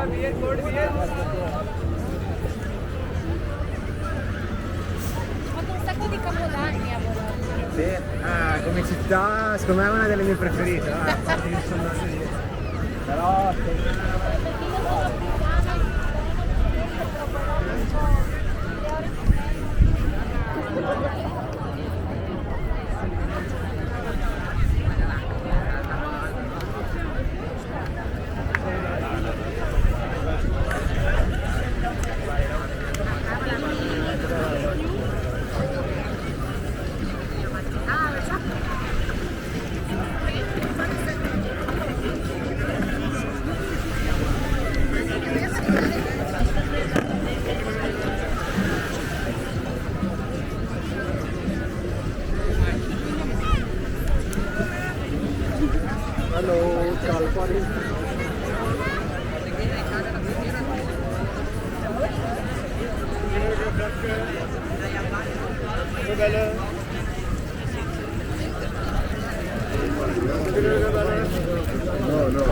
Fatto un sacco di capodanni a Bologna. Sì, come città, secondo me è una delle mie preferite. Infatti io sono andato lì. Però hello, ciao, fuori. No, no.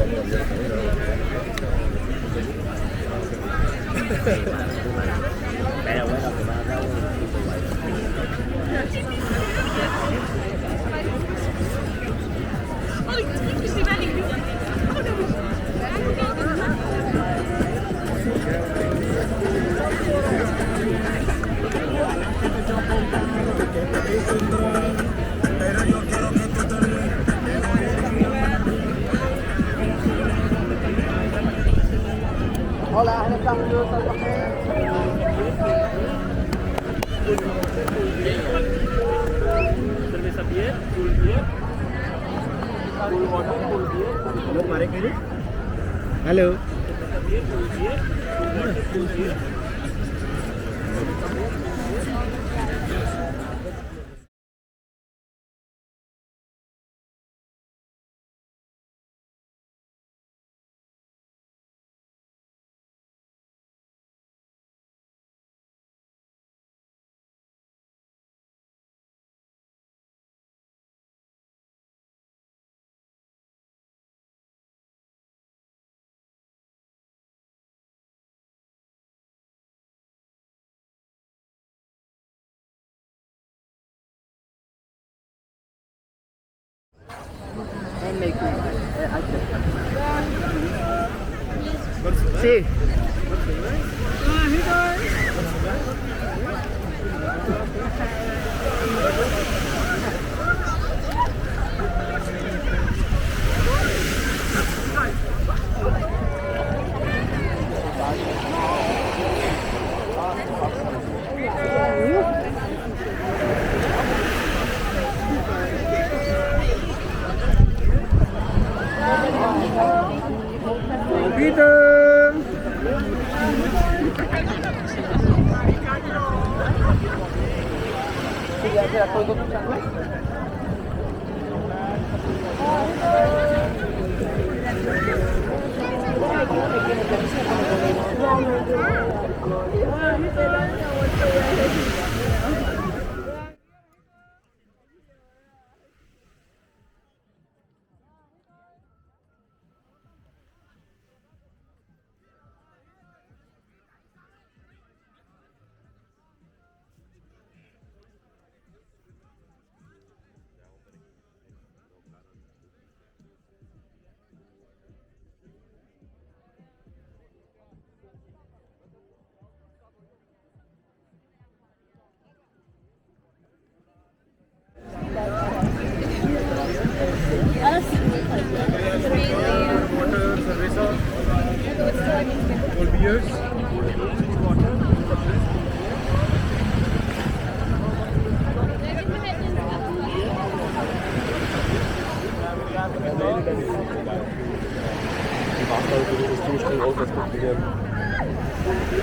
Hola, estamos cerveza beer, full beer, full water, full beer. Hello, Marek ini. Hello. Cerveza beer, full beer, full beer. Sì. Peter! All beers.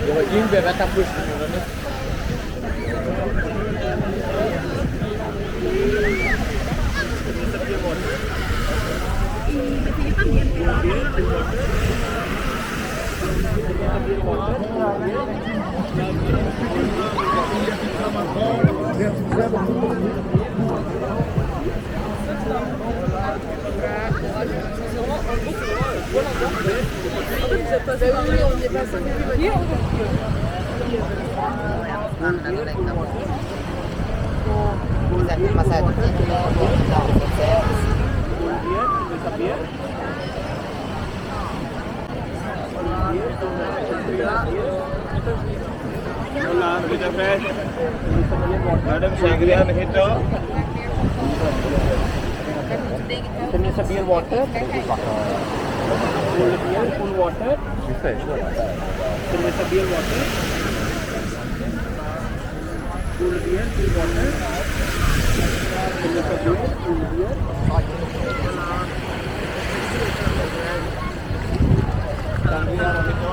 Ja, aber irgendwer wird da frühstücken, oder nicht? Senti il massaggio, Madam Sangria Mehito. Can you have beer water? Cool beer, cool water. Can you have beer water? Cool beer, cool water. Can you have beer, cool beer? Sangria Mehito.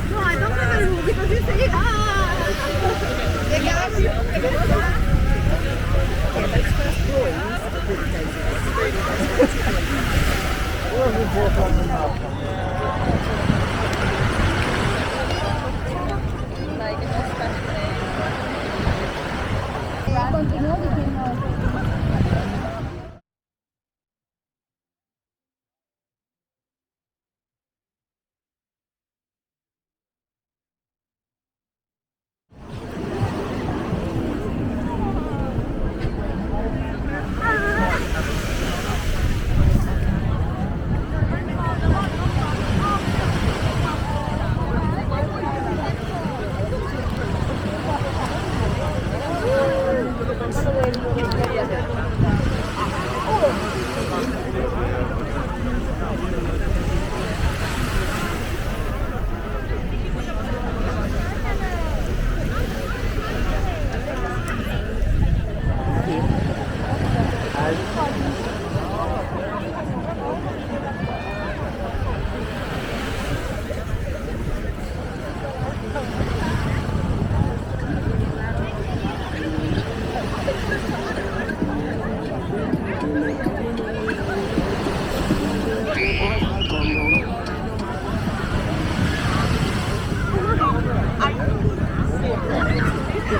No, I don't have a room because you say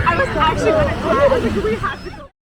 I was actually going to do we have to go.